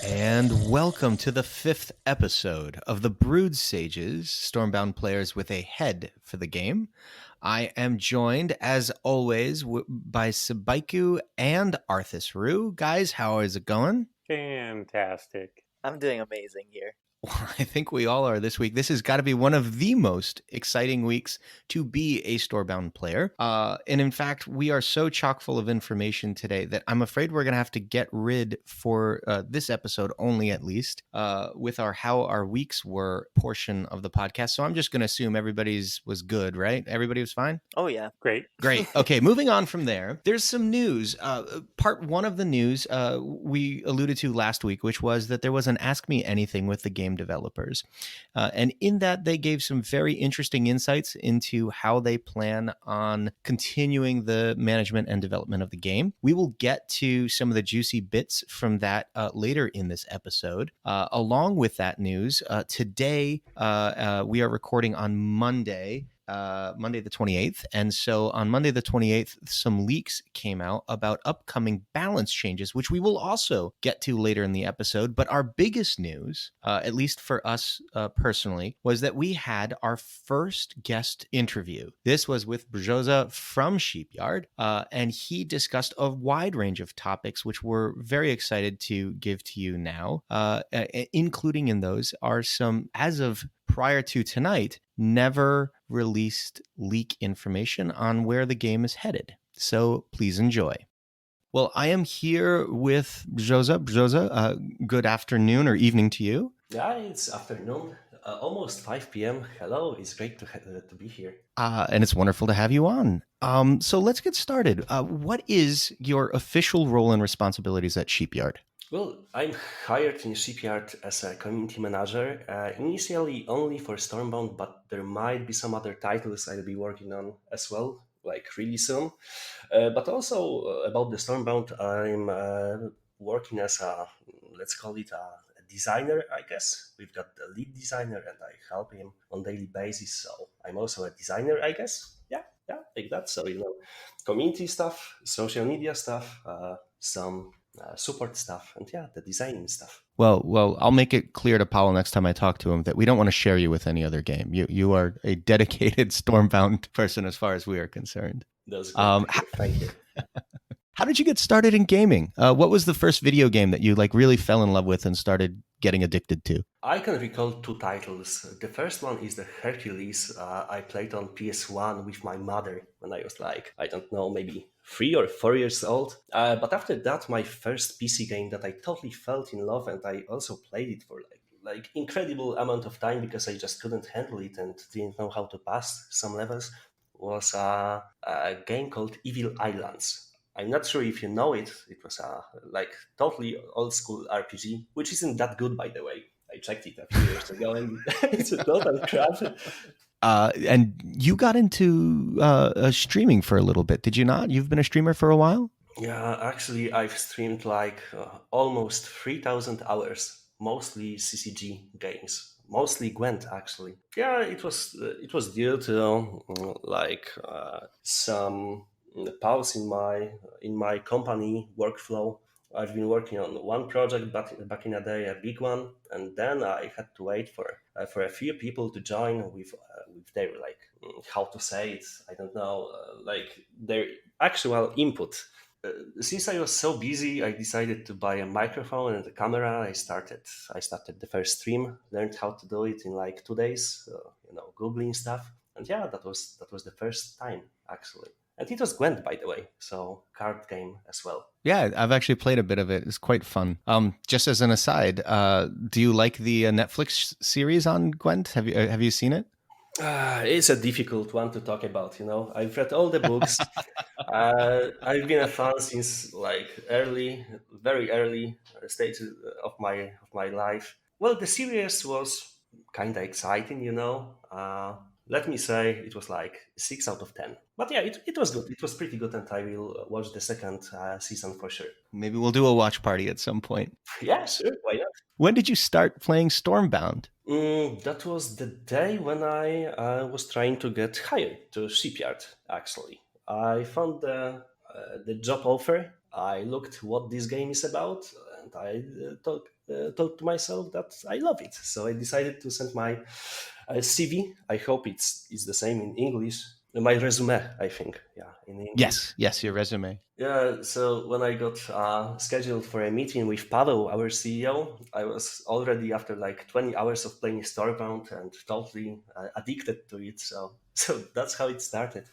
And welcome to the 5th episode of the Brood Sages, Stormbound players with a head for the game. I am joined, as always, by Sabaiku and Arthas Rue. Guys, how is it going? Fantastic. I'm doing amazing here. I think we all are this week. This has got to be one of the most exciting weeks to be a Stormbound player. And in fact, we are so chock full of information today that I'm afraid we're going to have to get rid for this episode only, at least, with our how our weeks were portion of the podcast. So I'm just going to assume everybody's was good, right? Everybody was fine? Oh, yeah. Great. Great. Okay, moving on from there, there's some news. Part one of the news we alluded to last week, which was that there was an Ask Me Anything with the game developers. And in that, they gave some very interesting insights into how they plan on continuing the management and development of the game. We will get to some of the juicy bits from that later in this episode. Along with that news, today we are recording on Monday the 28th. And so on Monday the 28th, some leaks came out about upcoming balance changes, which we will also get to later in the episode. But our biggest news, at least for us personally, was that we had our first guest interview. This was with Brzoza from Sheepyard, and he discussed a wide range of topics, which we're very excited to give to you now. Including in those are some, as of prior to tonight, never released leak information on where the game is headed. So please enjoy. Well, I am here with Brzoza. Brzoza, good afternoon or evening to you. Yeah, it's afternoon, almost 5 p.m. Hello, it's great to be here. And it's wonderful to have you on. So let's get started. What is your official role and responsibilities at Sheepyard? Well, I'm hired in Shipyard as a community manager, initially only for Stormbound, but there might be some other titles I'll be working on as well, like really soon. But also about the Stormbound, I'm working as a, let's call it a designer, I guess. We've got the lead designer and I help him on daily basis, so I'm also a designer, I guess. Yeah, like that. So, community stuff, social media stuff, some support stuff, and the designing stuff. Well, I'll make it clear to Paolo next time I talk to him that we don't want to share you with any other game. You are a dedicated Stormbound person as far as we are concerned. That's good. Thank you. How did you get started in gaming? What was the first video game that you really fell in love with and started getting addicted to? I can recall two titles. The first one is the Hercules. I played on PS1 with my mother when I was I don't know, maybe 3 or 4 years old. But after that, my first PC game that I totally fell in love, and I also played it for like incredible amount of time because I just couldn't handle it and didn't know how to pass some levels, was a game called Evil Islands. I'm not sure if you know it. It was a totally old school RPG, which isn't that good, by the way. I checked it a few years ago, and it's a total crap. And you got into streaming for a little bit, did you not? You've been a streamer for a while? Yeah, actually, I've streamed almost 3,000 hours, mostly CCG games, mostly Gwent, actually. Yeah, it was due to some pause in my company workflow. I've been working on one project back in a day, a big one, and then I had to wait for a few people to join with their how to say it. I don't know, their actual input. Since I was so busy, I decided to buy a microphone and a camera. I started the first stream, learned how to do it in 2 days, Googling stuff, and that was the first time actually. And it was Gwent, by the way, so card game as well. Yeah, I've actually played a bit of it. It's quite fun. Just as an aside, do you like the Netflix series on Gwent? Have you seen it? It's a difficult one to talk about. I've read all the books. I've been a fan since very early stages of my life. Well, the series was kind of exciting. Let me say it was 6 out of 10. But yeah, it was good. It was pretty good, and I will watch the second season for sure. Maybe we'll do a watch party at some point. Yeah, sure. Why not? When did you start playing Stormbound? That was the day when I was trying to get hired to Shipyard, actually. I found the job offer. I looked what this game is about. and I thought to myself that I love it. So I decided to send my CV. I hope it's the same in English. My resume, I think, yeah, in English. Yes, your resume. Yeah, so when I got scheduled for a meeting with Pavel, our CEO, I was already after like 20 hours of playing Stormbound and totally addicted to it. So that's how it started.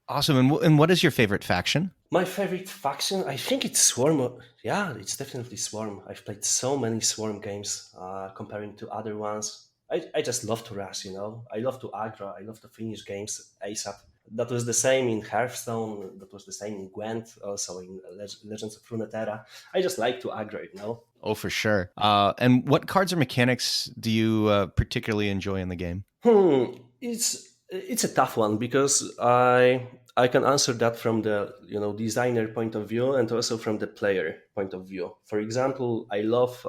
Awesome. And what is your favorite faction? My favorite faction, I think it's Swarm. Yeah, it's definitely Swarm. I've played so many Swarm games comparing to other ones. I just love to rush, you know. I love to aggro. I love to finish games ASAP. That was the same in Hearthstone. That was the same in Gwent, also in Legends of Runeterra. I just like to aggro, you know. Oh, for sure. And what cards or mechanics do you particularly enjoy in the game? It's a tough one because I can answer that from the designer point of view and also from the player point of view. For example, I love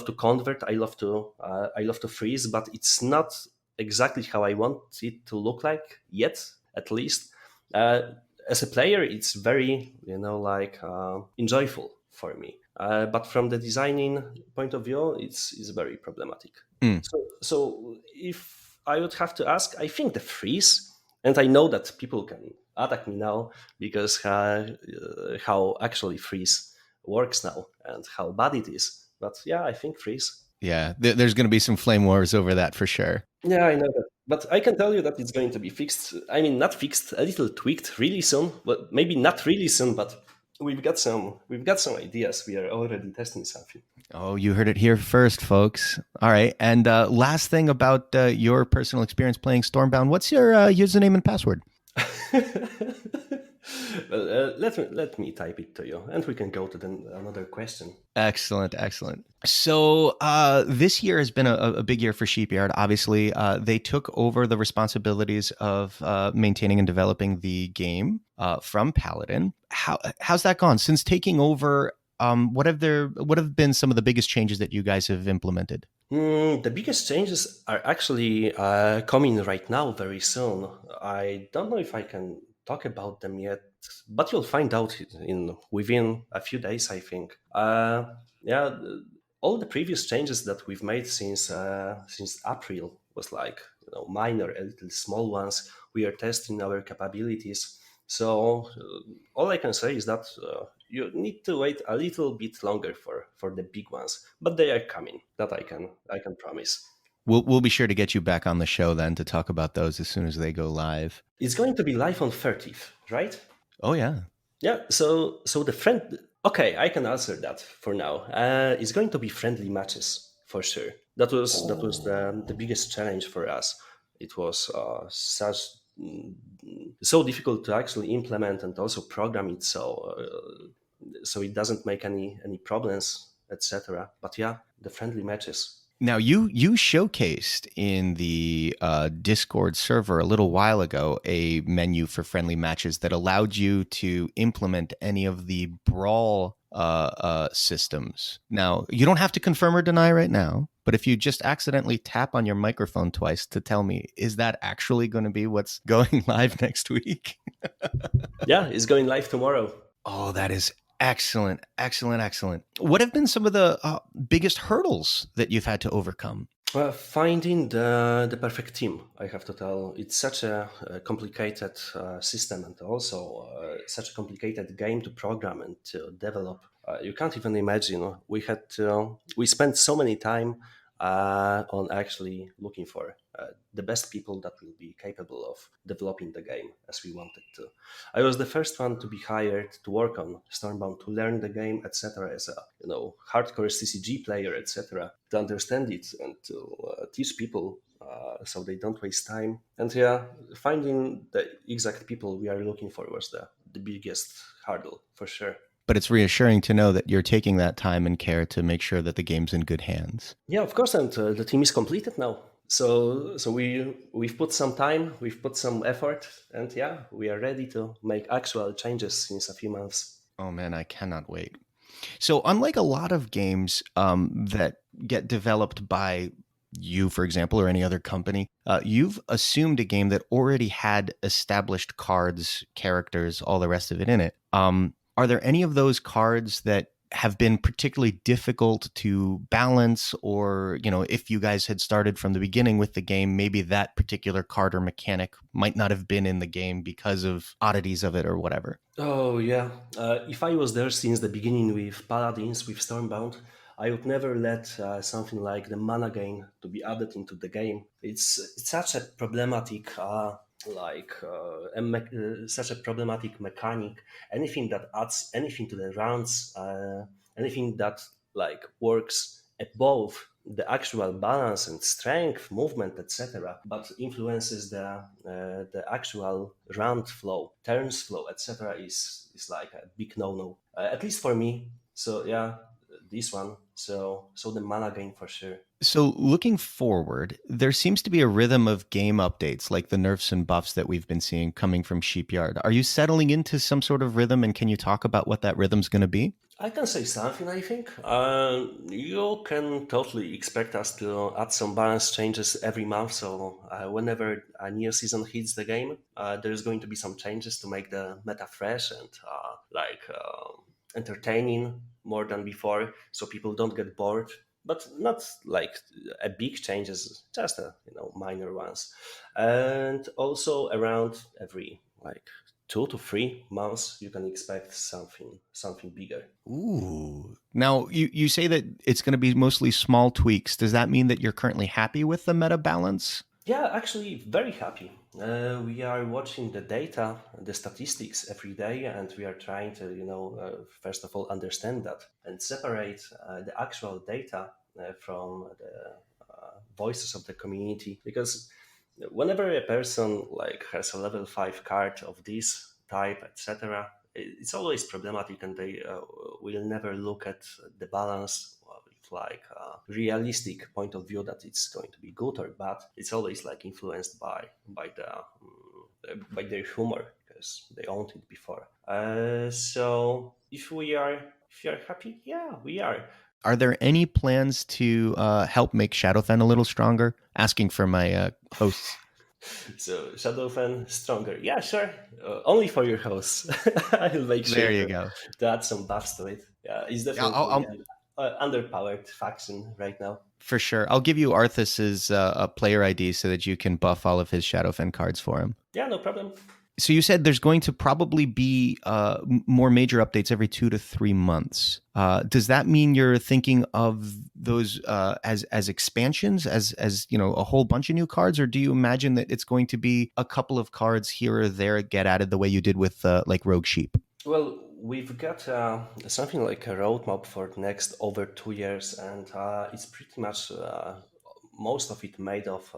to convert, I love to freeze, but it's not exactly how I want it to look like yet, at least. Uh, as a player, it's very enjoyable for me. But from the designing point of view, it's very problematic. Mm. So if I would have to ask, I think the freeze, and I know that people can attack me now because how actually freeze works now and how bad it is. But yeah, I think freeze. Yeah, there's going to be some flame wars over that for sure. Yeah, I know that. But I can tell you that it's going to be fixed. I mean, not fixed, a little tweaked really soon. But maybe not really soon, but we've got some ideas. We are already testing something. Oh, you heard it here first, folks. All right. And last thing about your personal experience playing Stormbound, what's your username and password? Well, let me type it to you, and we can go to another question. Excellent, excellent. So this year has been a big year for Sheepyard. Obviously, they took over the responsibilities of maintaining and developing the game from Paladin. How's that gone since taking over? What have been some of the biggest changes that you guys have implemented? The biggest changes are actually coming right now, very soon. I don't know if I can talk about them yet, but you'll find out within a few days, I think. Yeah, all the previous changes that we've made since April was like minor, a little small ones. We are testing our capabilities. So all I can say is that you need to wait a little bit longer for the big ones, but they are coming. That I can promise. We'll be sure to get you back on the show then to talk about those as soon as they go live. It's going to be live on 30th, right? Oh yeah. Yeah. So the friend. Okay, I can answer that for now. It's going to be friendly matches for sure. That was the biggest challenge for us. It was so difficult to actually implement and also program it so it doesn't make any problems, etc. But yeah, the friendly matches. Now you showcased in the Discord server a little while ago a menu for friendly matches that allowed you to implement any of the brawl systems. Now you don't have to confirm or deny right now, but if you just accidentally tap on your microphone twice to tell me, is that actually going to be what's going live next week? Yeah, it's going live tomorrow. Oh, that is excellent, excellent, excellent. What have been some of the biggest hurdles that you've had to overcome? Finding the perfect team, I have to tell, it's such a complicated system and also such a complicated game to program and to develop. You can't even imagine. We spent so many time on actually looking for the best people that will be capable of developing the game as we wanted to. I was the first one to be hired to work on Stormbound, to learn the game, etc. As a hardcore CCG player, etc. To understand it and to teach people so they don't waste time. And yeah, finding the exact people we are looking for was the biggest hurdle for sure. But it's reassuring to know that you're taking that time and care to make sure that the game's in good hands. Yeah, of course, and the team is completed now. So we've put some time, we've put some effort, and yeah, we are ready to make actual changes since a few months. Oh man, I cannot wait. So unlike a lot of games that get developed by you, for example, or any other company, you've assumed a game that already had established cards, characters, all the rest of it in it. Are there any of those cards that have been particularly difficult to balance, or if you guys had started from the beginning with the game, maybe that particular card or mechanic might not have been in the game because of oddities of it or whatever. Oh yeah. If I was there since the beginning with Paladins, with Stormbound, I would never let something like the mana gain to be added into the game. It's such a problematic such a problematic mechanic. Anything that adds anything to the rounds, anything that like works above the actual balance and strength, movement, etc., but influences the actual round flow, turns flow, etc., is like a big no-no. At least for me. So yeah, this one. So the mana gain for sure. So, looking forward, there seems to be a rhythm of game updates like the nerfs and buffs that we've been seeing coming from Sheepyard. Are you settling into some sort of rhythm, and can you talk about what that rhythm's going to be? I can say something, I think. You can totally expect us to add some balance changes every month. So, whenever a new season hits the game, there's going to be some changes to make the meta fresh and entertaining more than before, so people don't get bored. But not like a big changes, just minor ones. And also around every like 2 to 3 months, you can expect something bigger. Ooh. Now, you say that it's going to be mostly small tweaks. Does that mean that you're currently happy with the meta balance? Yeah, actually, very happy. We are watching the data, the statistics every day, and we are trying to, first of all, understand that and separate the actual data from the voices of the community. Because whenever a person like has a level 5 card of this type, etc., it's always problematic, and they will never look at the balance with like a realistic point of view that it's going to be good or bad. It's always like influenced by their humor because they owned it before. So if we are happy, yeah, we are. Are there any plans to help make Shadowfen a little stronger? Asking for my hosts. So Shadowfen stronger. Yeah, sure. Only for your hosts. I'll make sure There you go. to add some buffs to it. Yeah, it's Yeah, definitely an underpowered faction right now. for sure. I'll give you Arthas's player ID so that you can buff all of his Shadowfen cards for him. Yeah, no problem. So you said there's going to probably be more major updates every 2 to 3 months. Does that mean you're thinking of those as expansions, as a whole bunch of new cards, or do you imagine that it's going to be a couple of cards here or there get added the way you did with like Rogue Sheep? Well, we've got something like a roadmap for the next over 2 years, and it's pretty much most of it made of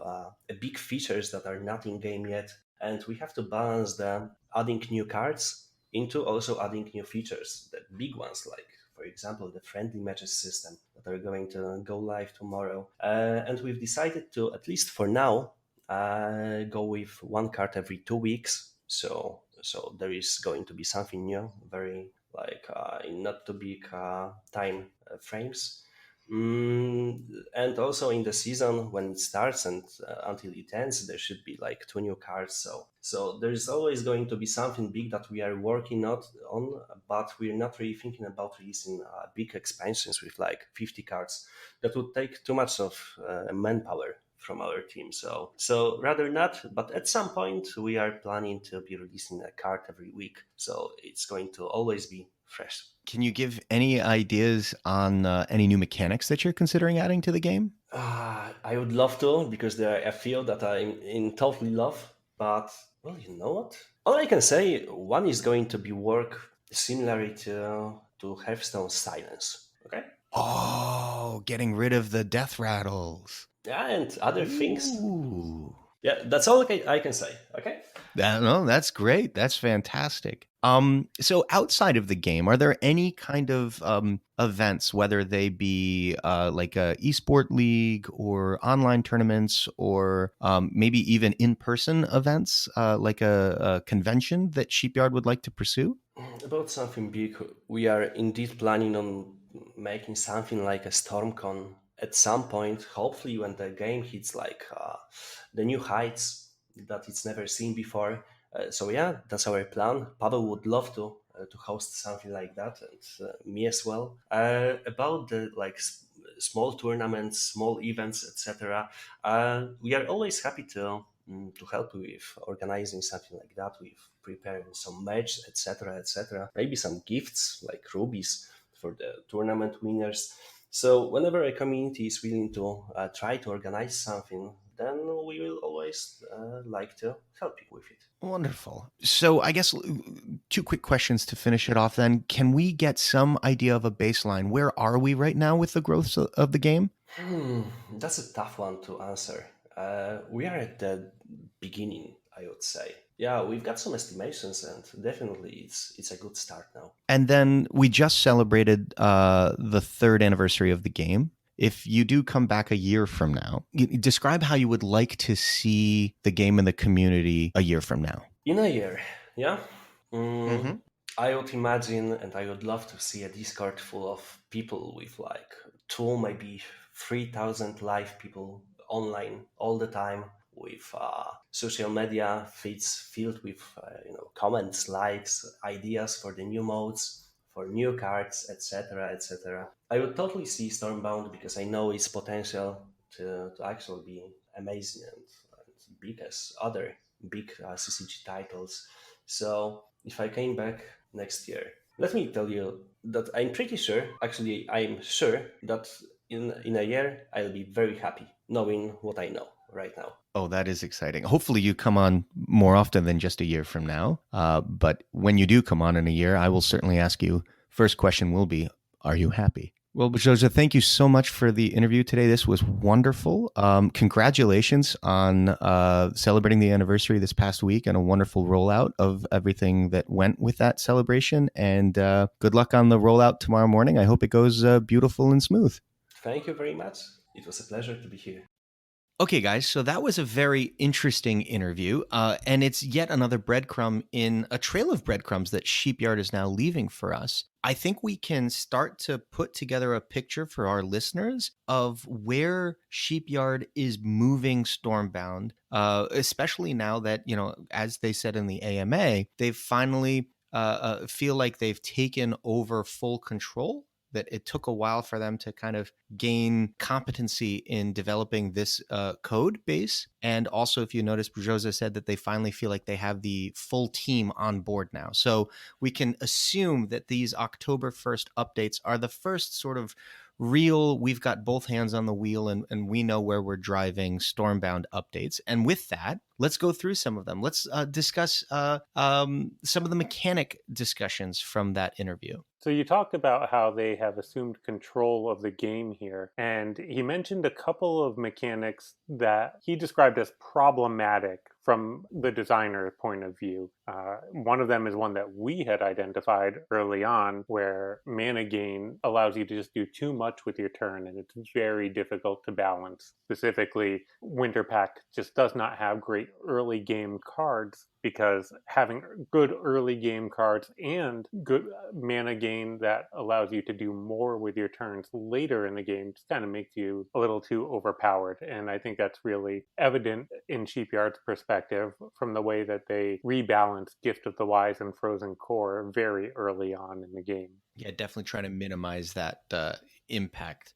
big features that are not in game yet. And we have to balance the adding new cards into also adding new features, the big ones like, for example, the friendly matches system that are going to go live tomorrow. And we've decided to, at least for now, go with one card every 2 weeks. So there is going to be something new, very like in not too big time frames. And also in the season when it starts and until it ends, there should be like 2 new cards. So there is always going to be something big that we are working on, but we're not really thinking about releasing big expansions with like 50 cards. That would take too much of manpower from our team. So rather not, but at some point we are planning to be releasing a card every week. So it's going to always be fresh. Can you give any ideas on any new mechanics that you're considering adding to the game? I would love to because there are a few that I'm in totally love. But well, you know what? All I can say, one is going to be work similarly to Hearthstone's silence. Okay. Oh, getting rid of the death rattles. Yeah, and other things. Ooh. Yeah, that's all I can say. Okay. No, that's great. That's fantastic. So outside of the game, are there any kind of events, whether they be like a esport league or online tournaments, or maybe even in-person events, like a convention that Sheepyard would like to pursue? About something big, we are indeed planning on making something like a StormCon at some point, hopefully when the game hits like the new heights that it's never seen before. So yeah, that's our plan. Pavel would love to to host something like that, and me as well. About the small tournaments, small events, etc. We are always happy to help with organizing something like that, with preparing some merch, etc., etc. Maybe some gifts like rubies for the tournament winners. So whenever a community is willing to try to organize something, then we will always like to help you with it. Wonderful. So I guess two quick questions to finish it off then. Can we get some idea of a baseline? Where are we right now with the growth of the game? That's a tough one to answer. We are at the beginning, I would say. Yeah, we've got some estimations, and definitely it's a good start now. And then we just celebrated the third anniversary of the game. If you do come back a year from now, describe how you would like to see the game in the community a year from now. In a year, yeah. Mm-hmm. I would imagine, and I would love to see a Discord full of people with like two, maybe 3,000 live people online all the time, with social media feeds filled with comments, likes, ideas for the new modes, for new cards, etc., etc. I would totally see Stormbound because I know its potential to actually be amazing and big as other big CCG titles. So if I came back next year, let me tell you that I'm pretty sure, actually, I'm sure that in a year I'll be very happy knowing what I know right now. Oh, that is exciting. Hopefully, you come on more often than just a year from now. But when you do come on in a year, I will certainly ask you. First question will be, are you happy? Well, Joja, thank you so much for the interview today. This was wonderful. Congratulations on celebrating the anniversary this past week and a wonderful rollout of everything that went with that celebration. And good luck on the rollout tomorrow morning. I hope it goes beautiful and smooth. Thank you very much. It was a pleasure to be here. Okay, guys, so that was a very interesting interview, and it's yet another breadcrumb in a trail of breadcrumbs that Sheepyard is now leaving for us. I think we can start to put together a picture for our listeners of where Sheepyard is moving Stormbound, especially now that, as they said in the AMA, they've finally feel like they've taken over full control, that it took a while for them to kind of gain competency in developing this code base. And also, if you notice, Brzoza said that they finally feel like they have the full team on board now. So we can assume that these October 1st updates are the first sort of real, we've got both hands on the wheel and we know where we're driving Stormbound updates. And with that, let's go through some of them. Let's discuss some of the mechanic discussions from that interview. So you talked about how they have assumed control of the game here, and he mentioned a couple of mechanics that he described as problematic from the designer's point of view. One of them is one that we had identified early on, where mana gain allows you to just do too much with your turn, and it's very difficult to balance. Specifically, Winter Pact just does not have great early game cards, because having good early game cards and good mana gain that allows you to do more with your turns later in the game just kind of makes you a little too overpowered. And I think that's really evident in Sheepyard's perspective from the way that they rebalanced Gift of the Wise and Frozen Core very early on in the game. Yeah, definitely trying to minimize that impact.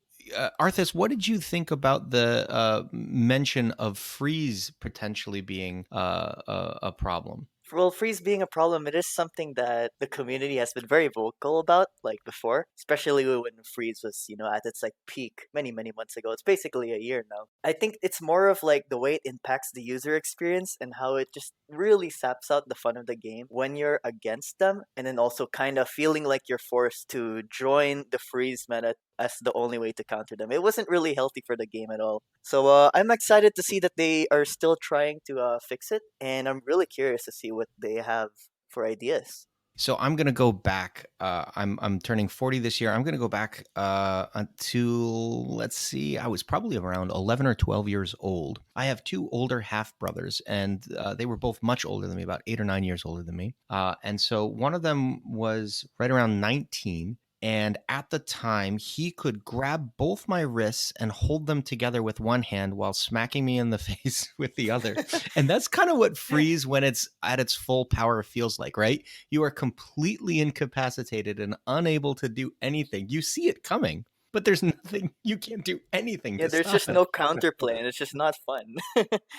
Arthas, what did you think about the mention of freeze potentially being a problem? Well, freeze being a problem, it is something that the community has been very vocal about, like before, especially when freeze was, at its like peak many, many months ago. It's basically a year now. I think it's more of like the way it impacts the user experience and how it just really saps out the fun of the game when you're against them, and then also kind of feeling like you're forced to join the freeze meta as the only way to counter them. It wasn't really healthy for the game at all. So I'm excited to see that they are still trying to fix it, and I'm really curious to see what they have for ideas. So I'm gonna go back. I'm turning 40 this year. I'm gonna go back until, let's see, I was probably around 11 or 12 years old. I have two older half brothers, and they were both much older than me, about 8 or 9 years older than me. And so one of them was right around 19. And at the time, he could grab both my wrists and hold them together with one hand while smacking me in the face with the other. And that's kind of what freeze when it's at its full power feels like, right? You are completely incapacitated and unable to do anything. You see it coming, but there's nothing, you can't do anything Yeah, to there's stop just it. no counterplay, and it's just not fun.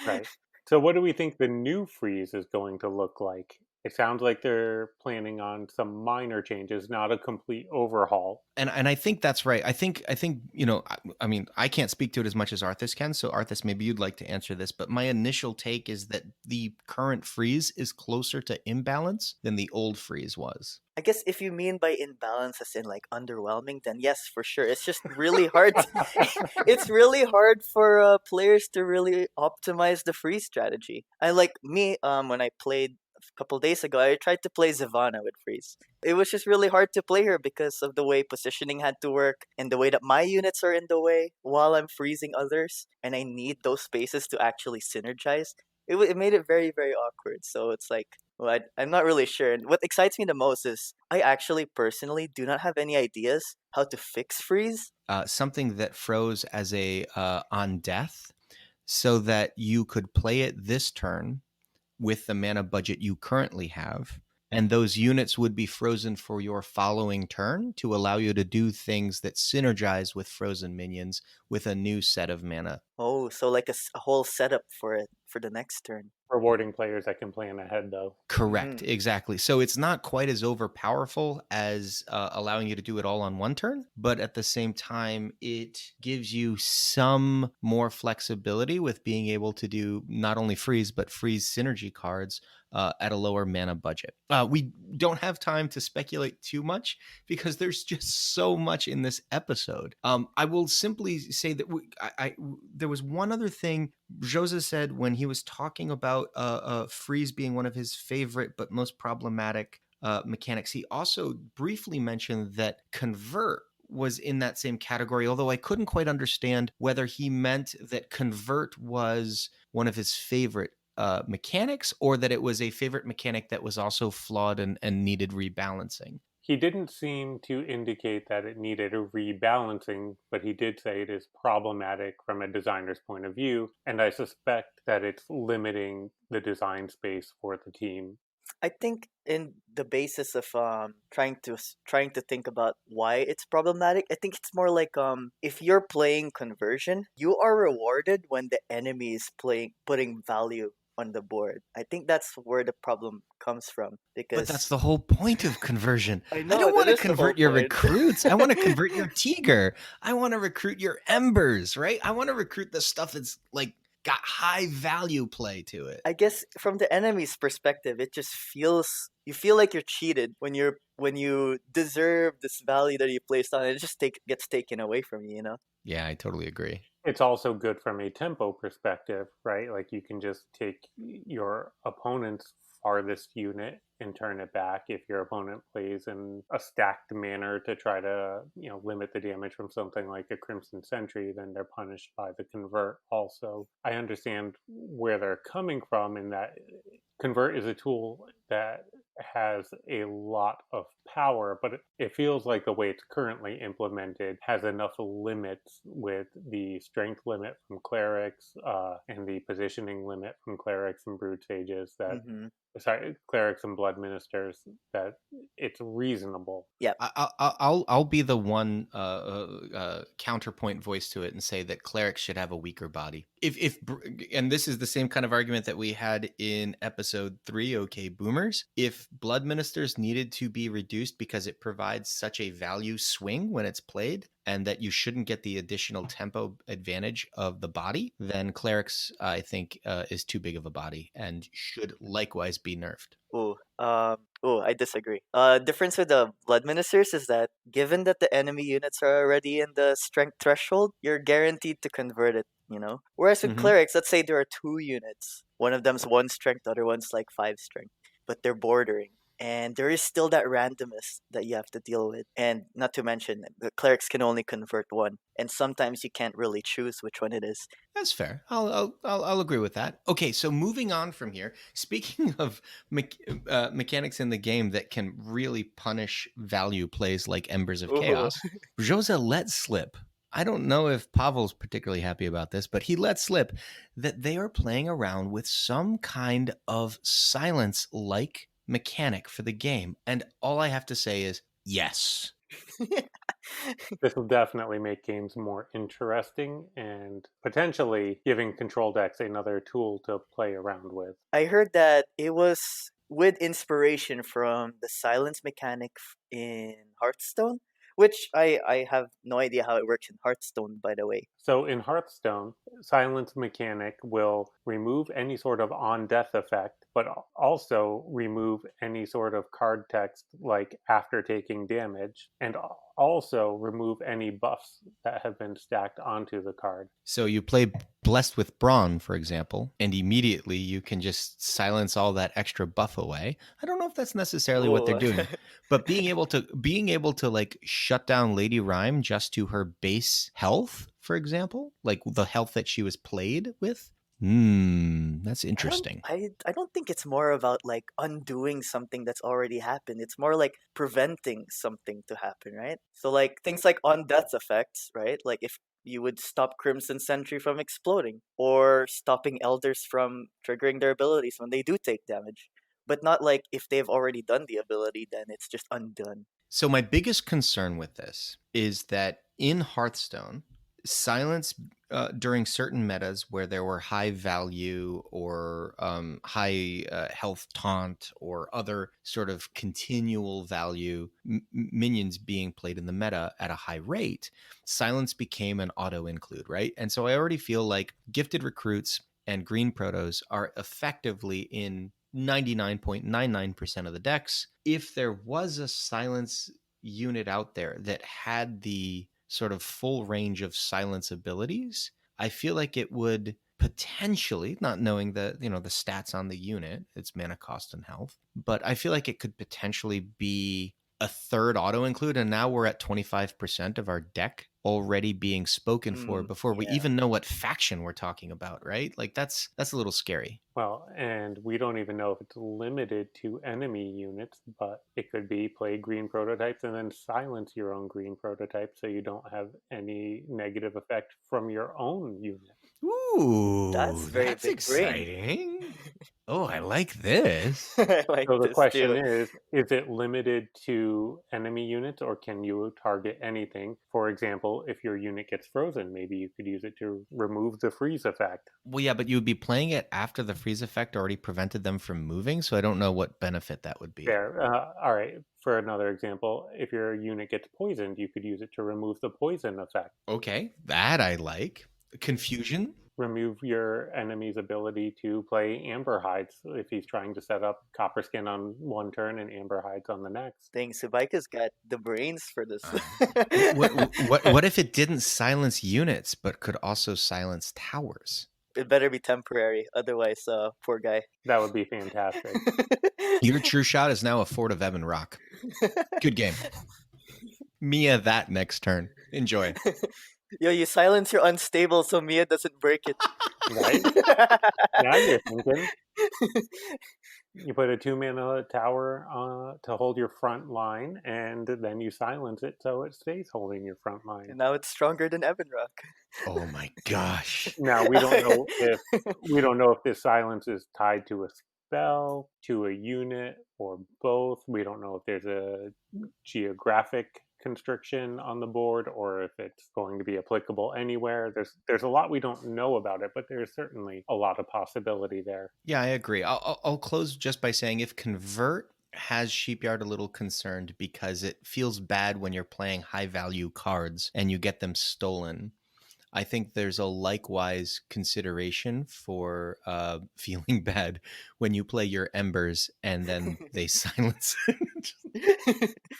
Right. So, what do we think the new freeze is going to look like? It sounds like they're planning on some minor changes, not a complete overhaul. And I think that's right. I think I mean, I can't speak to it as much as Arthas can. So Arthas, maybe you'd like to answer this. But my initial take is that the current freeze is closer to imbalance than the old freeze was. I guess if you mean by imbalance as in like underwhelming, then yes, for sure. It's just really hard. It's really hard for players to really optimize the freeze strategy. I like me when I played a couple days ago, I tried to play Zavana with freeze. It was just really hard to play her because of the way positioning had to work and the way that my units are in the way while I'm freezing others, and I need those spaces to actually synergize. It made it very very awkward. So it's like, well, I'm not really sure. And what excites me the most is I actually personally do not have any ideas how to fix freeze. Something that froze as a on death, so that you could play it this turn with the mana budget you currently have, and those units would be frozen for your following turn to allow you to do things that synergize with frozen minions with a new set of mana. Oh, so like a whole setup for it for the next turn. Rewarding players that can plan ahead, though. Correct, Mm-hmm. exactly. So it's not quite as overpowerful as allowing you to do it all on one turn, but at the same time, it gives you some more flexibility with being able to do not only freeze, but freeze synergy cards at a lower mana budget. We don't have time to speculate too much because there's just so much in this episode. I will simply say that there was one other thing Jose said when he was talking about freeze being one of his favorite but most problematic mechanics. He also briefly mentioned that convert was in that same category, although I couldn't quite understand whether he meant that convert was one of his favorite mechanics, or that it was a favorite mechanic that was also flawed and needed rebalancing. He didn't seem to indicate that it needed a rebalancing, but he did say it is problematic from a designer's point of view, and I suspect that it's limiting the design space for the team. I think in the basis of trying to think about why it's problematic, I think it's more like if you're playing conversion, you are rewarded when the enemy is putting value on the board. I think that's where the problem comes from But that's because the whole point of conversion. I I know don't that want to is the whole convert your point. recruits. I want to convert your Tiger. I want to recruit your Embers, right? I want to recruit the stuff that's like got high value play to it. I guess from the enemy's perspective, it just feels you feel like you're cheated when you deserve this value that you placed on it. It just gets taken away from you, you know? Yeah, I totally agree. It's also good from a tempo perspective, right? Like you can just take your opponent's farthest unit and turn it back if your opponent plays in a stacked manner to try to, limit the damage from something like a Crimson Sentry, then they're punished by the convert also. I understand where they're coming from in that convert is a tool that has a lot of power, but it feels like the way it's currently implemented has enough limits with the strength limit from clerics and the positioning limit from clerics and brood sages that Mm-hmm. sorry, clerics and blood ministers, that it's reasonable. Yeah. I'll be the one counterpoint voice to it and say that clerics should have a weaker body. If and this is the same kind of argument that we had in episode 3, OK Boomers. If blood ministers needed to be reduced because it provides such a value swing when it's played, and that you shouldn't get the additional tempo advantage of the body, then clerics, I think, is too big of a body and should likewise be nerfed. I disagree. Difference with the blood ministers is that given that the enemy units are already in the strength threshold, you're guaranteed to convert it, you know? Whereas with clerics, let's say there are two units. One of them's 1 strength, the other one's like 5 strength, but they're bordering. and there is still that randomness that you have to deal with. And not to mention, the clerics can only convert one, and sometimes you can't really choose which one it is. That's fair. I'll agree with that. Okay, so moving on from here. Speaking of mechanics in the game that can really punish value plays like Embers of Ooh. Chaos, Josa let slip. I don't know if Pavel's particularly happy about this, but he let slip that they are playing around with some kind of silence like mechanic for the game. And all I have to say is yes. This will definitely make games more interesting and potentially giving control decks another tool to play around with. I heard that it was with inspiration from the silence mechanic in Hearthstone, which I have no idea how it works in Hearthstone, by the way. So in Hearthstone, silence mechanic will remove any sort of on death effect, but also remove any sort of card text like after taking damage, and also remove any buffs that have been stacked onto the card. So you play Blessed with Brawn, for example, and immediately you can just silence all that extra buff away. I don't know if that's necessarily what they're Ooh. doing, but being able to like shut down Lady Rhyme just to her base health, for example, like the health that she was played with. That's interesting. I don't think it's more about like undoing something that's already happened. It's more like preventing something to happen, right? So like things like on death effects, right? Like if you would stop Crimson Sentry from exploding or stopping elders from triggering their abilities when they do take damage. But not like if they've already done the ability, then it's just undone. So my biggest concern with this is that in Hearthstone, silence during certain metas where there were high value or high health taunt or other sort of continual value minions being played in the meta at a high rate, silence became an auto include, right? And so I already feel like gifted recruits and green protos are effectively in 99.99% of the decks. If there was a silence unit out there that had the sort of full range of silence abilities, I feel like it would potentially, not knowing the the stats on the unit, its mana cost and health, but I feel like it could potentially be a third auto include, and now we're at 25% of our deck already being spoken for before we Yeah. even know what faction we're talking about, right? Like that's a little scary. Well, and we don't even know if it's limited to enemy units, but it could be play green prototypes and then silence your own green prototype so you don't have any negative effect from your own unit. That's Ooh, very that's big brain. exciting. Oh, I like this. I like So the this question too. is it limited to enemy units or can you target anything? For example, if your unit gets frozen, maybe you could use it to remove the freeze effect. Well, yeah, but you would be playing it after the freeze effect already prevented them from moving, so I don't know what benefit that would be. There. All right. For another example, if your unit gets poisoned, you could use it to remove the poison effect. Okay, that I like. Confusion. Remove your enemy's ability to play Amber Hides if he's trying to set up Copper Skin on one turn and Amber Hides on the next. Dang, Subaika's got the brains for this. What if it didn't silence units but could also silence towers? It better be temporary, otherwise, poor guy. That would be fantastic. Your true shot is now a Fort of Evan Rock. Good game. Mia that next turn. Enjoy. Yo, you silence your unstable so Mia doesn't break it. Right? Now you're thinking. You put a 2-mana tower to hold your front line, and then you silence it so it stays holding your front line. And now it's stronger than Evan Rock. Oh my gosh. Now we don't know if this silence is tied to a spell, to a unit, or both. We don't know if there's a geographic constriction on the board or if it's going to be applicable anywhere. There's a lot we don't know about it, but there's certainly a lot of possibility there. Yeah, I agree. I'll close just by saying if Convert has Sheepyard a little concerned because it feels bad when you're playing high value cards and you get them stolen. I think there's a likewise consideration for feeling bad when you play your embers and then they silence.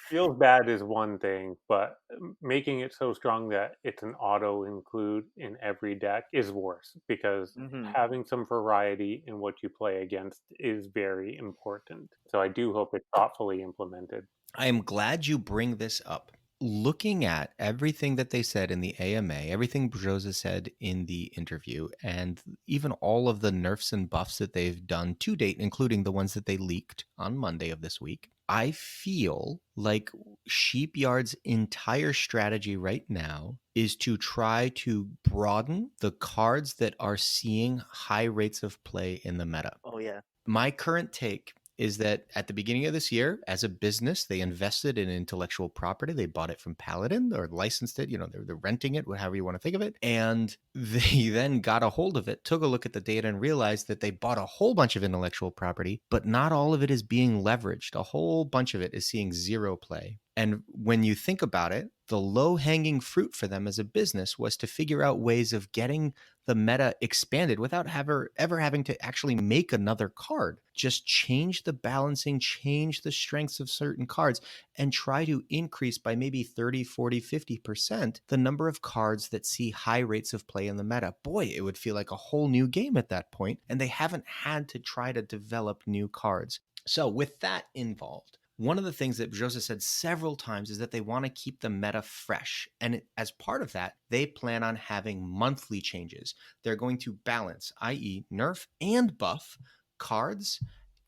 Feels bad is one thing, but making it so strong that it's an auto include in every deck is worse, because Hmm. having some variety in what you play against is very important. So I do hope it's thoughtfully implemented. I am glad you bring this up. Looking at everything that they said in the AMA, everything Broza said in the interview, and even all of the nerfs and buffs that they've done to date, including the ones that they leaked on Monday of this week, I feel like Sheepyard's entire strategy right now is to try to broaden the cards that are seeing high rates of play in the meta. Oh yeah. My current take is that at the beginning of this year, as a business, they invested in intellectual property. They bought it from Paladin or licensed it. They're renting it, however you want to think of it. And they then got a hold of it, took a look at the data, and realized that they bought a whole bunch of intellectual property, but not all of it is being leveraged. A whole bunch of it is seeing zero play. And when you think about it, the low hanging fruit for them as a business was to figure out ways of getting the meta expanded without ever having to actually make another card. Just change the balancing, change the strengths of certain cards, and try to increase by maybe 30, 40, 50% the number of cards that see high rates of play in the meta. Boy, it would feel like a whole new game at that point, and they haven't had to try to develop new cards. So with that involved, one of the things that Joseph said several times is that they want to keep the meta fresh. And as part of that, they plan on having monthly changes. They're going to balance, i.e., nerf and buff cards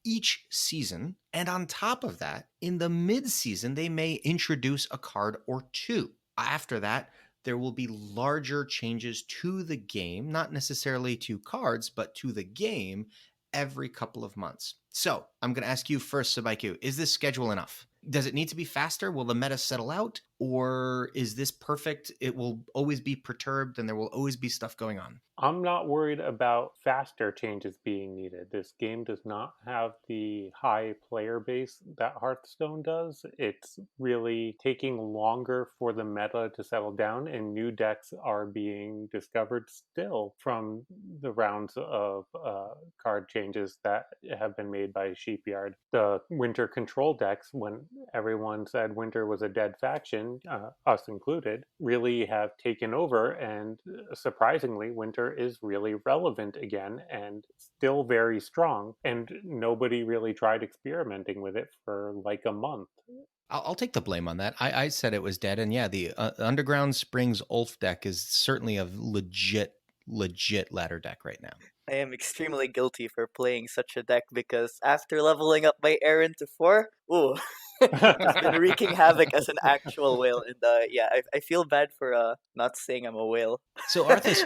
each season. And on top of that, in the mid-season, they may introduce a card or two. After that, there will be larger changes to the game, not necessarily to cards, but to the game every couple of months. So I'm going to ask you first, Sabaiku, is this schedule enough? Does it need to be faster? Will the meta settle out? Or is this perfect? It will always be perturbed and there will always be stuff going on. I'm not worried about faster changes being needed. This game does not have the high player base that Hearthstone does. It's really taking longer for the meta to settle down, and new decks are being discovered still from the rounds of card changes that have been made by Sheepyard. The winter control decks, when everyone said winter was a dead faction, us included, really have taken over, and surprisingly, winter is really relevant again and still very strong, and nobody really tried experimenting with it for like a month. I'll take the blame on that. I said it was dead, and yeah, the Underground Springs Ulf deck is certainly a legit ladder deck right now. I am extremely guilty for playing such a deck because after leveling up my Aaron to 4, ooh, just been wreaking havoc as an actual whale. And yeah, I feel bad for not saying I'm a whale. So Arthas,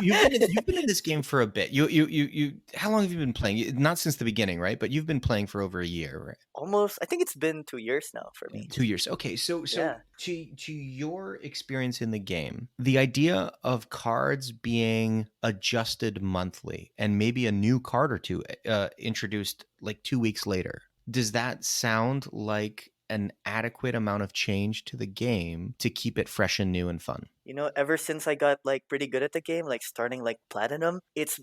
you've been in this game for a bit. You how long have you been playing? Not since the beginning, right? But you've been playing for over a year, right? Almost, I think it's been 2 years now for me. 2 years. Okay, so Yeah. to your experience in the game, the idea of cards being adjusted monthly and maybe a new card or two introduced like 2 weeks later, does that sound like an adequate amount of change to the game to keep it fresh and new and fun? Ever since I got like pretty good at the game, like starting like platinum, it's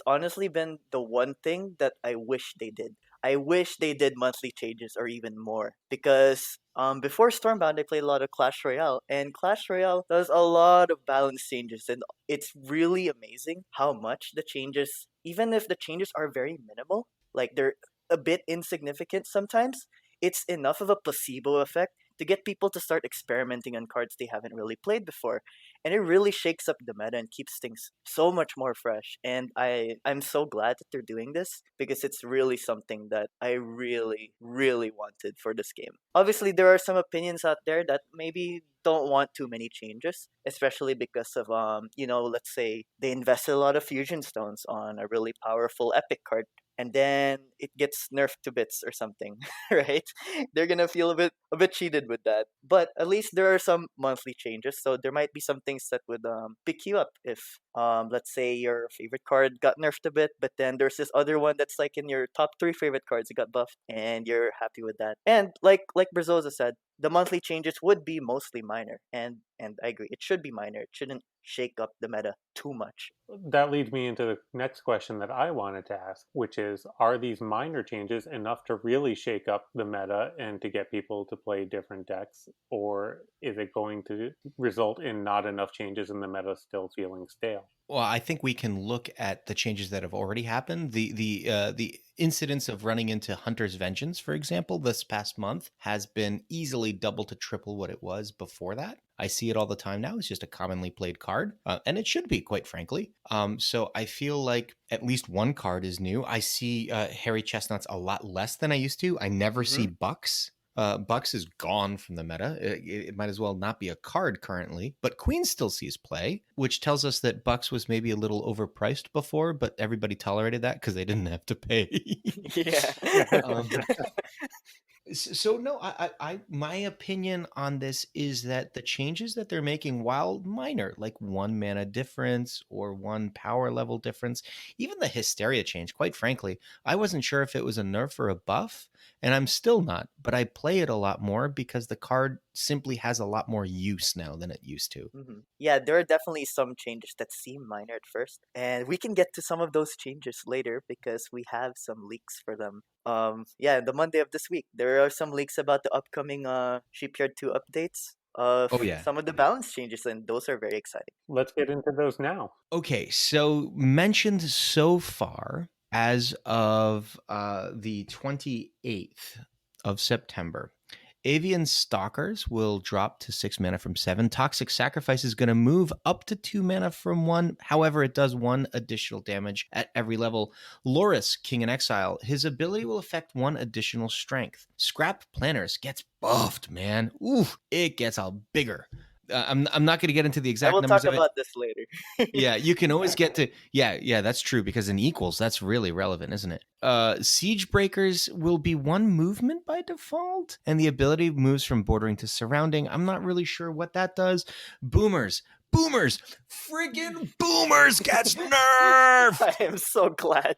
honestly been the one thing that I wish they did. I wish they did monthly changes or even more, because before Stormbound I played a lot of Clash Royale, and Clash Royale does a lot of balance changes, and it's really amazing how much the changes, even if the changes are very minimal, like they're a bit insignificant sometimes, it's enough of a placebo effect to get people to start experimenting on cards they haven't really played before. And it really shakes up the meta and keeps things so much more fresh. And I'm so glad that they're doing this, because it's really something that I really, really wanted for this game. Obviously, there are some opinions out there that maybe don't want too many changes, especially because of let's say they invested a lot of fusion stones on a really powerful epic card, and then it gets nerfed to bits or something, right? They're gonna feel a bit cheated with that. But at least there are some monthly changes, so there might be some things that would pick you up if let's say your favorite card got nerfed a bit, but then there's this other one that's like in your top 3 favorite cards that got buffed, and you're happy with that. And like Brazoza said, the monthly changes would be mostly minor, and I agree, it should be minor. It shouldn't shake up the meta too much. That leads me into the next question that I wanted to ask, which is, are these minor changes enough to really shake up the meta and to get people to play different decks? Or is it going to result in not enough changes and the meta still feeling stale? Well, I think we can look at the changes that have already happened. The incidence of running into Hunter's Vengeance, for example, this past month has been easily double to triple what it was before that. I see it all the time now. It's just a commonly played card, and it should be, quite frankly. So I feel like at least one card is new. I see Hairy Chestnuts a lot less than I used to. I never see Bucks. Bucks is gone from the meta. It might as well not be a card currently, but Queen still sees play, which tells us that Bucks was maybe a little overpriced before, but everybody tolerated that because they didn't have to pay. Yeah. um, so no, my opinion on this is that the changes that they're making, while minor, like one mana difference or one power level difference, even the Hysteria change, quite frankly, I wasn't sure if it was a nerf or a buff, and I'm still not, but I play it a lot more because the card simply has a lot more use now than it used to. Yeah, there are definitely some changes that seem minor at first, and we can get to some of those changes later because we have some leaks for them. Yeah, the Monday of this week, there are some leaks about the upcoming Shipyard 2 updates of Oh yeah. some of the balance changes, and those are very exciting. Let's get into those now. Okay, so mentioned so far as of the 28th of September, Avian Stalkers will drop to 6 mana from 7. Toxic Sacrifice is going to move up to 2 mana from 1. However, it does 1 additional damage at every level. Loris, King in Exile, his ability will affect 1 additional strength. Scrap Planners gets buffed, man. Ooh, it gets all bigger. I'm not going to get into the I exact will numbers talk of it. about this later. Yeah, you can always get to yeah, that's true, because in equals, that's really relevant, isn't it? Siege Breakers will be 1 movement by default, and the ability moves from bordering to surrounding. I'm not really sure what that does. Boomers, friggin' Boomers gets nerfed. I am so glad.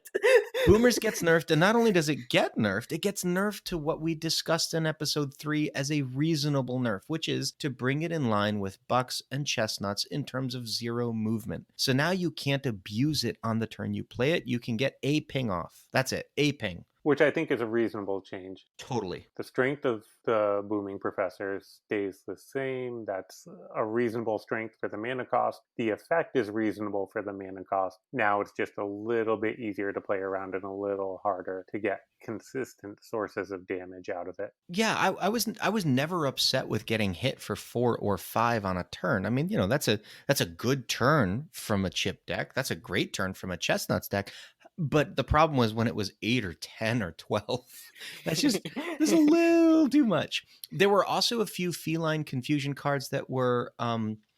Boomers gets nerfed, and not only does it get nerfed, it gets nerfed to what we discussed in episode 3 as a reasonable nerf, which is to bring it in line with Bucks and Chestnuts in terms of 0 movement. So now you can't abuse it on the turn you play it. You can get a ping off. That's it, a ping. Which I think is a reasonable change. Totally. The strength of the Booming Professors stays the same. That's a reasonable strength for the mana cost. The effect is reasonable for the mana cost. Now it's just a little bit easier to play around and a little harder to get consistent sources of damage out of it. Yeah, I was never upset with getting hit for 4 or 5 on a turn. I mean, that's a good turn from a chip deck. That's a great turn from a Chestnuts deck. But the problem was when it was 8 or 10 or 12. That's a little too much. There were also a few Feline Confusion cards that were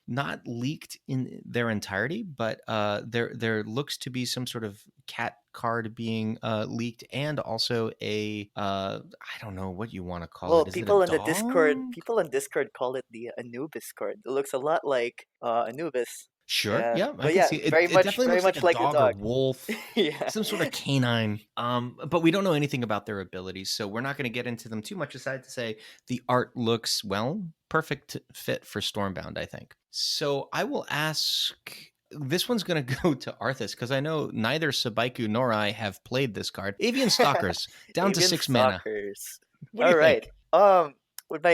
not leaked in their entirety, but there looks to be some sort of cat card being leaked, and also a I don't know what you want to call Well, it. Is it people a in the Discord, dog? people in Discord call it the Anubis card. It looks a lot like Anubis. Sure. Yeah, Yeah, I but can yeah, see it. very It much, definitely very looks like much a like the dog or dog. wolf. Yeah. Some sort of canine. But we don't know anything about their abilities, so we're not going to get into them too much, aside to say the art looks, well, perfect fit for Stormbound, I think. So I will ask, this one's going to go to Arthas, because I know neither Sabaiku nor I have played this card. Avian Stalkers, down to Avian 6 mana. Stalkers. What do All you right. think? With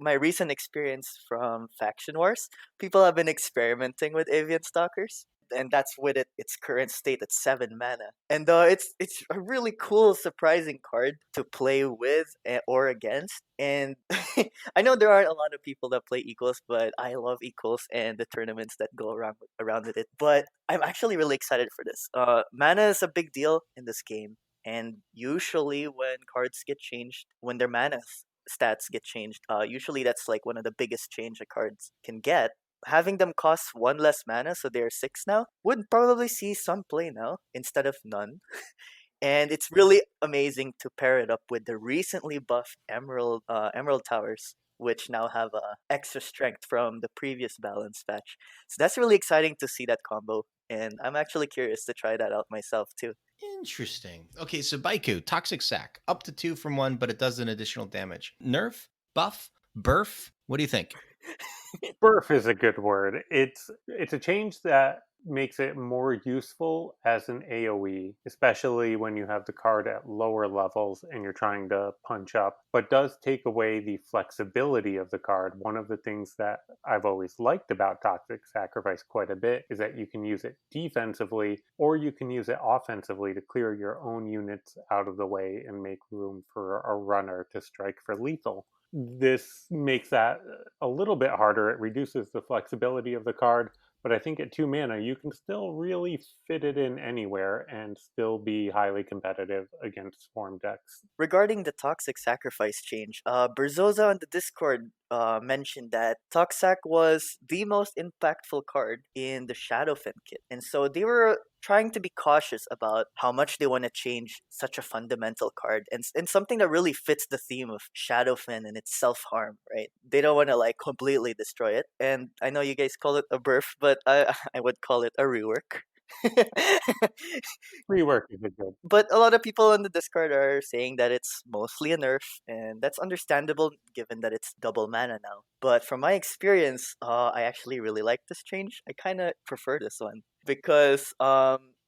my recent experience from Faction Wars, people have been experimenting with Avian Stalkers, and that's with its current state at 7 mana. And it's a really cool, surprising card to play with or against. And I know there are a lot of people that play equals, but I love equals and the tournaments that go around with it. But I'm actually really excited for this. Mana is a big deal in this game. And usually, when cards get changed, when their mana stats get changed, usually that's like one of the biggest change a cards can get. Having them cost 1 less mana, so they're 6 now, would probably see some play now instead of none. And it's really amazing to pair it up with the recently buffed Emerald Towers, which now have extra strength from the previous balance patch. So that's really exciting to see that combo, and I'm actually curious to try that out myself too. Interesting. Okay, so Baiku, Toxic Sack, up to 2 from 1, but it does an additional damage. Nerf, buff, Burf, what do you think? Burf is a good word. It's a change that makes it more useful as an AoE, especially when you have the card at lower levels and you're trying to punch up, but does take away the flexibility of the card. One of the things that I've always liked about Toxic Sacrifice quite a bit is that you can use it defensively or you can use it offensively to clear your own units out of the way and make room for a runner to strike for lethal. This makes that a little bit harder. It reduces the flexibility of the card, but I think at 2 mana, you can still really fit it in anywhere and still be highly competitive against Swarm decks. Regarding the Toxic Sacrifice change, Berzosa on the Discord mentioned that Toxac was the most impactful card in the Shadowfen kit. And so they were trying to be cautious about how much they want to change such a fundamental card and something that really fits the theme of Shadowfen and its self-harm, right? They don't want to like completely destroy it. And I know you guys call it a burf, but I would call it a rework. Rework is a good. But a lot of people on the Discord are saying that it's mostly a nerf, and that's understandable given that it's double mana now. But from my experience, I actually really like this change. I kind of prefer this one because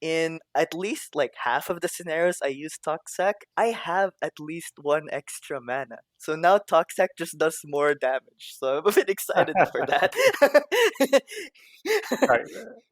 in at least like half of the scenarios I use Toxac, I have at least one extra mana. So now Toxac just does more damage. So I'm a bit excited for that. Right,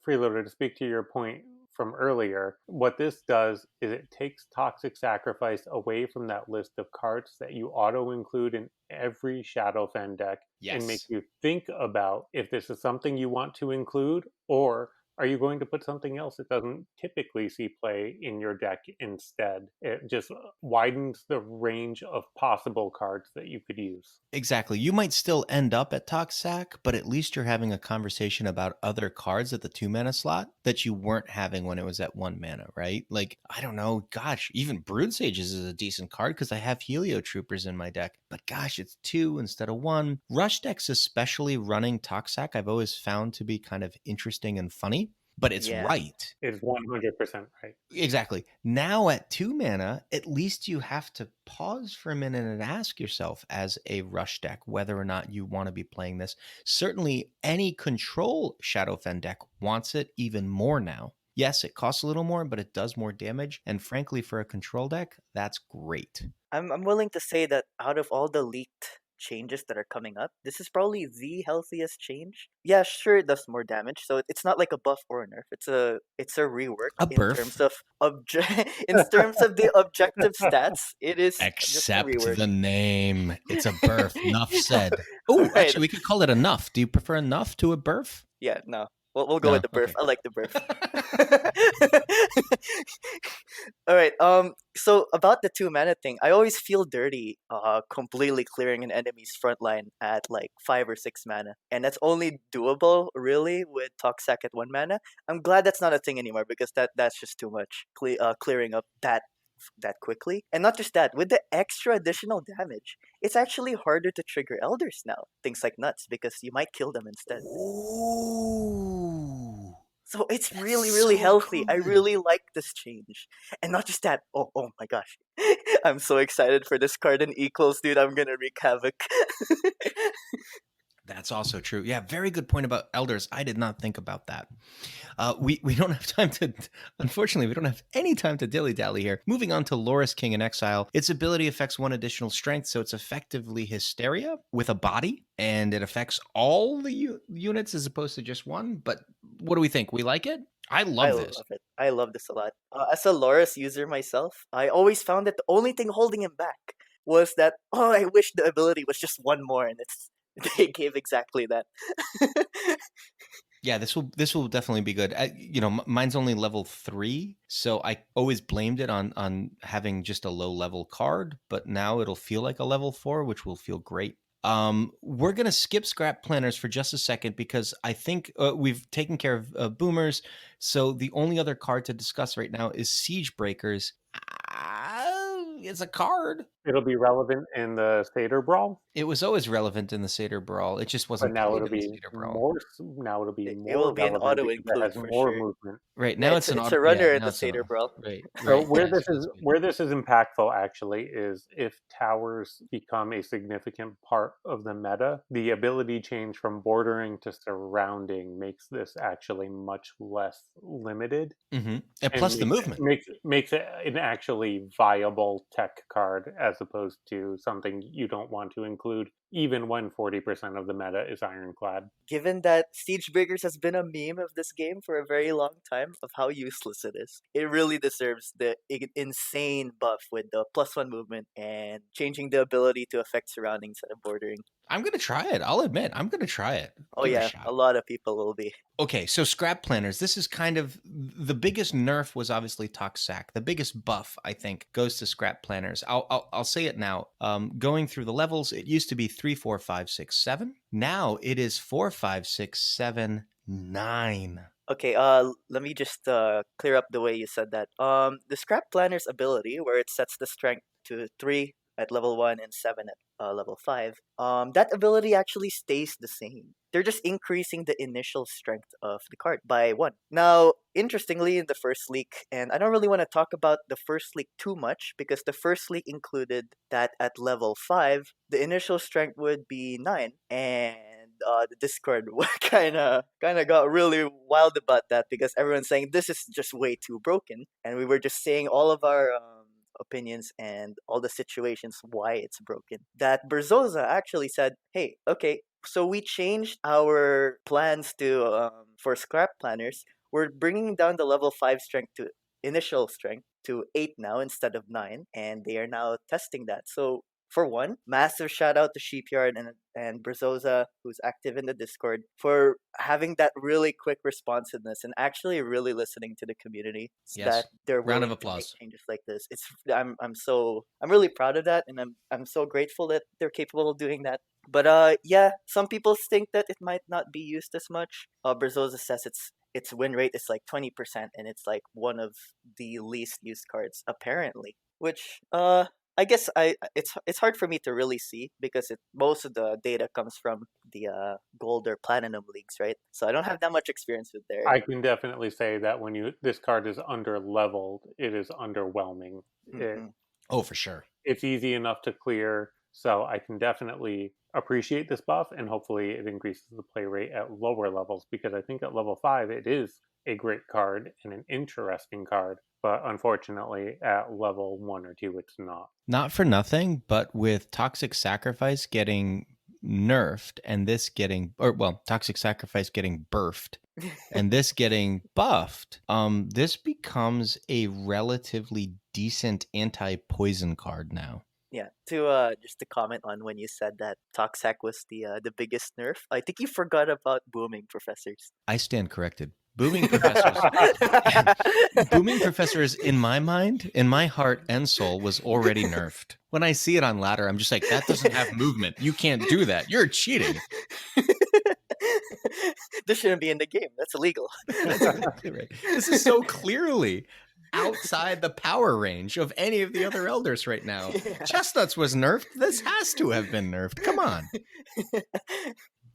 Freeloader, to speak to your point from earlier, what this does is it takes Toxic Sacrifice away from that list of cards that you auto include in every Shadowfen deck and make Yes. you think about if this is something you want to include, or are you going to put something else that doesn't typically see play in your deck instead? It just widens the range of possible cards that you could use. Exactly. You might still end up at Toxac, but at least you're having a conversation about other cards at the 2 mana slot that you weren't having when it was at 1 mana, right? Like, I don't know, gosh, even Brood Sages is a decent card because I have Helio Troopers in my deck. But gosh, it's 2 instead of 1. Rush decks, especially running Toxac, I've always found to be kind of interesting and funny. But it's Yeah. right. It's 100% right. Exactly. Now at 2 mana, at least you have to pause for a minute and ask yourself as a rush deck whether or not you want to be playing this. Certainly, any control Shadowfen deck wants it even more now. Yes, it costs a little more, but it does more damage. And frankly, for a control deck, that's great. I'm willing to say that out of all the leaked changes that are coming up, this is probably the healthiest change. Yeah, sure it does more damage, so it's not like a buff or a nerf. It's a rework A in burf. terms of in terms of the objective stats. It is just a Except rework. the name. It's a burf. Enough said. Oh, Right. actually, we could call it enough. Do you prefer enough to a burf? Yeah, no. We'll go No. with the burf. Okay. I like the burf. All right. So about the 2 mana thing, I always feel dirty completely clearing an enemy's front line at like 5 or 6 mana. And that's only doable really with Toxac at 1 mana. I'm glad that's not a thing anymore because that's just too much. Clearing up that quickly. And not just that, with the extra additional damage, it's actually harder to trigger elders now. Things like nuts, because you might kill them instead. Ooh. So it's That's really, really so healthy. I good. really like this change. And not just that. Oh my gosh. I'm so excited for this card in equals, dude. I'm gonna wreak havoc. That's also true. Yeah, very good point about elders. I did not think about that. We don't have time to, unfortunately, we don't have any time to dilly-dally here. Moving on to Loris King in Exile. Its ability affects 1 additional strength, so it's effectively Hysteria with a body, and it affects all the units as opposed to just 1. But what do we think? We like it? I I love this. love it. I love this a lot. As a Loris user myself, I always found that the only thing holding him back was that, oh, I wish the ability was just 1 more, and they gave exactly that. Yeah, this will definitely be good. Mine's only level 3, so I always blamed it on having just a low level card, but now it'll feel like a level 4, which will feel great. We're gonna skip scrap planners for just a second because I think we've taken care of boomers. So the only other card to discuss right now is Siege Breakers. it's a card. It'll be relevant in the Seder Brawl, It was always relevant in the Seder Brawl. It just but wasn't now played it'll in the be Seder Brawl. more. Now it'll be It will more be an relevant auto because it include has for more sure. movement. Right, Yeah, now it's an it's auto. a runner Yeah, in now the it's an Seder auto. Brawl. Right, So right. Yeah, so that's good. where this is impactful actually is if towers become a significant part of the meta, the ability change from bordering to surrounding makes this actually much less limited And and plus the movement. makes it an actually viable tech card as opposed to something you don't want to include even when 40% of the meta is ironclad. Given that Siege Breakers has been a meme of this game for a very long time of how useless it is, it really deserves the insane buff with the +1 movement and changing the ability to affect surroundings instead of bordering. I'm gonna try it. I'll admit, I'm gonna try it. Oh Give it a yeah, shot. a lot of people will be. Okay, so scrap planners. This is kind of the biggest nerf was obviously Toxac. The biggest buff, I think, goes to scrap planners. I'll say it now. Going through the levels, it used to be 3, 4, 5, 6, 7. Now it is 4, 5, 6, 7, 9. Okay, let me just clear up the way you said that. The Scrap Planner's ability, where it sets the strength to 3 at level 1 and 7 at level 5, that ability actually stays the same. They're just increasing the initial strength of the card by 1. Now, interestingly, in the first leak, and I don't really want to talk about the first leak too much because the first leak included that at level 5, the initial strength would be 9, and the Discord kind of got really wild about that because everyone's saying this is just way too broken, and we were just saying all of our opinions and all the situations why it's broken. That Berzosa actually said, "Hey, okay, so we changed our plans to for scrap planners. We're bringing down the level 5 strength to initial strength to 8 now instead of 9, and they are now testing that. So for one, massive shout out to Sheepyard and Brazosa, who's active in the Discord, for having that really quick responsiveness and actually really listening to the community Yes. that they're Round of willing to make applause. changes like this. I'm really proud of that, and I'm so grateful that they're capable of doing that. But yeah, some people think that it might not be used as much. Brazosa says its win rate is like 20%, and it's like one of the least used cards apparently. Which I guess it's hard for me to really see because most of the data comes from the gold or platinum leagues, right? So I don't have that much experience with their. I can definitely say that when this card is under leveled, it is underwhelming. Mhm. Oh, for sure. It's easy enough to clear, so I can definitely appreciate this buff, and hopefully it increases the play rate at lower levels because I think at level 5 it is a great card and an interesting card, but unfortunately at level 1 or 2 it's not. Not for nothing, but with Toxic Sacrifice getting nerfed and this getting, or well, Toxic Sacrifice getting burfed and this getting buffed, this becomes a relatively decent anti-poison card now. Yeah, to just to comment on when you said that Toxac was the biggest nerf, I think you forgot about booming professors. I stand corrected. Booming professors. Booming professors, in my mind, in my heart and soul, was already nerfed. When I see it on ladder, I'm just like, that doesn't have movement. You can't do that. You're cheating. This shouldn't be in the game. That's illegal. That's exactly right. This is so clearly outside the power range of any of the other elders right now. Yeah. Chestnuts was nerfed. This has to have been nerfed. Come on.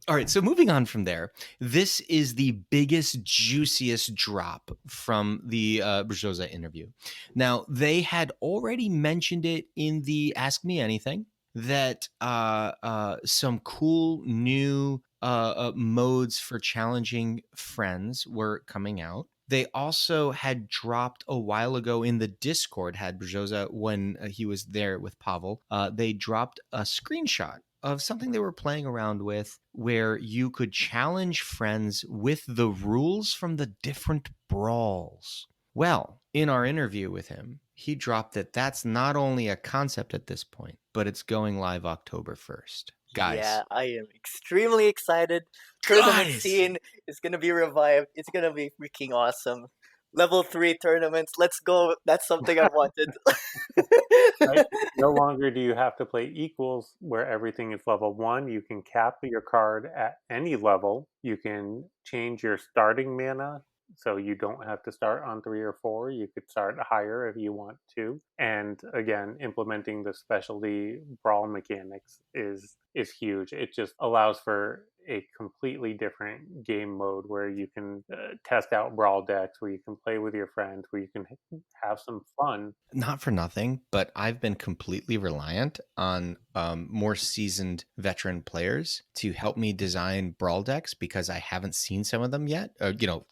All right, so moving on from there, this is the biggest, juiciest drop from the Brazosa interview. Now, they had already mentioned it in the Ask Me Anything that some cool new modes for challenging friends were coming out. They also had dropped a while ago in the Discord, had Brazosa, when he was there with Pavel, they dropped a screenshot of something they were playing around with where you could challenge friends with the rules from the different brawls. Well, in our interview with him, he dropped that that's not only a concept at this point, but it's going live October 1st. Guys. Yeah, I am extremely excited. Tournament Guys! scene is gonna be revived. It's gonna be freaking awesome. Level 3 tournaments. Let's go. That's something I wanted. Right? No longer do you have to play equals where everything is level 1. You can cap your card at any level. You can change your starting mana so you don't have to start on 3 or 4. You could start higher if you want to. And again, implementing the specialty brawl mechanics is huge. It just allows for a completely different game mode where you can test out brawl decks, where you can play with your friends, where you can have some fun. Not for nothing, but I've been completely reliant on more seasoned veteran players to help me design brawl decks because I haven't seen some of them yet.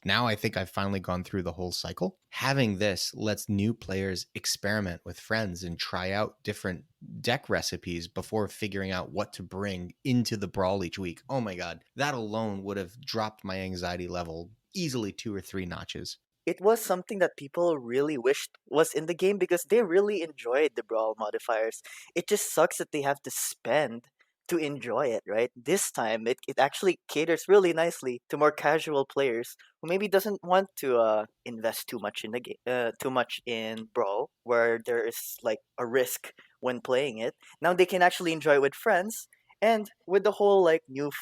Now I think I've finally gone through the whole cycle. Having this lets new players experiment with friends and try out different deck recipes before figuring out what to bring into the brawl each week. Oh my God, that alone would have dropped my anxiety level easily 2 or 3 notches. It was something that people really wished was in the game because they really enjoyed the brawl modifiers. It just sucks that they have to spend to enjoy it, right? This time, it actually caters really nicely to more casual players who maybe doesn't want to invest too much in the game, too much in brawl, where there is like a risk when playing it. Now they can actually enjoy it with friends. And with the whole like new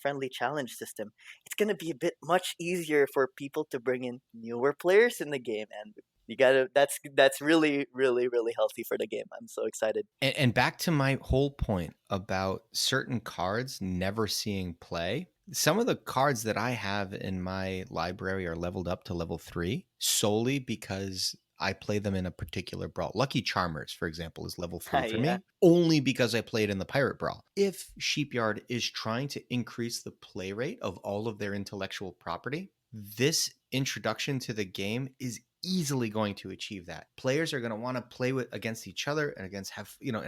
friendly challenge system, it's gonna be a bit much easier for people to bring in newer players in the game, and you gotta that's really really really healthy for the game. I'm so excited. And back to my whole point about certain cards never seeing play. Some of the cards that I have in my library are leveled up to level 3 solely because I play them in a particular brawl. Lucky Charmers, for example, is level 3 for Yeah. me, only because I played in the Pirate Brawl. If Sheepyard is trying to increase the play rate of all of their intellectual property, this introduction to the game is easily going to achieve that. Players are going to want to play with against each other and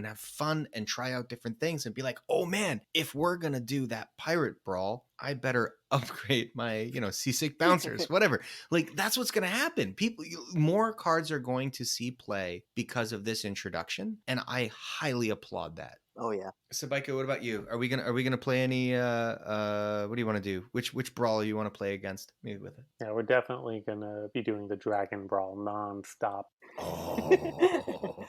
have fun and try out different things and be like, oh man, if we're going to do that pirate brawl, I better upgrade my seasick bouncers, whatever. Like that's what's going to happen. More cards are going to see play because of this introduction, and I highly applaud that. Oh yeah. Sabaika, what about you? Are we gonna play any what do you want to do? Which brawl you want to play against me with it? Yeah, we're definitely gonna be doing the Dragon Brawl non-stop. Oh,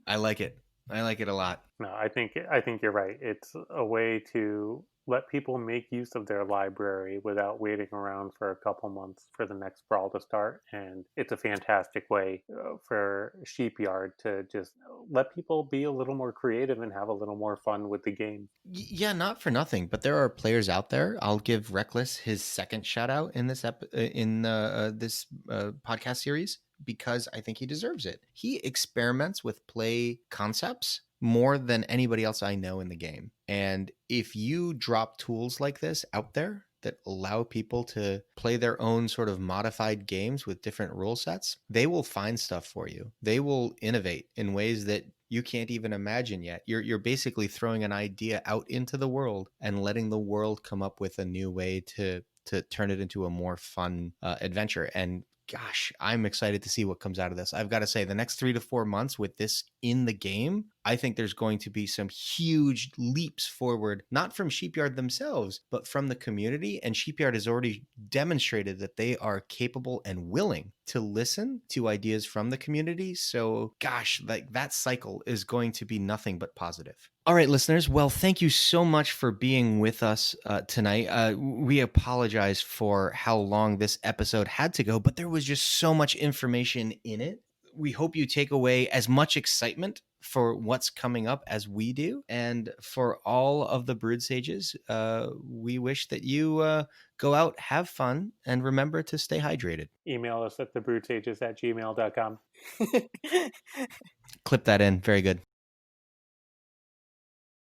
I like it. I like it a lot. No, I think you're right. It's a way to let people make use of their library without waiting around for a couple months for the next brawl to start, and it's a fantastic way for Sheepyard to just let people be a little more creative and have a little more fun with the game. Yeah, not for nothing, but there are players out there. I'll give Reckless his second shout out in this this podcast series because I think he deserves it. He experiments with play concepts more than anybody else I know in the game. And if you drop tools like this out there that allow people to play their own sort of modified games with different rule sets, they will find stuff for you. They will innovate in ways that you can't even imagine yet. You're basically throwing an idea out into the world and letting the world come up with a new way to turn it into a more fun adventure. And gosh, I'm excited to see what comes out of this. I've got to say, the next 3 to 4 months with this in the game, I think there's going to be some huge leaps forward, not from Sheepyard themselves, but from the community. And Sheepyard has already demonstrated that they are capable and willing to listen to ideas from the community. So gosh, like that cycle is going to be nothing but positive. All right, listeners. Well, thank you so much for being with us tonight. We apologize for how long this episode had to go, but there was just so much information in it. We hope you take away as much excitement for what's coming up as we do. And for all of the Brood Sages, we wish that you go out, have fun, and remember to stay hydrated. Email us at thebroodsages@gmail.com. Clip that in. Very good.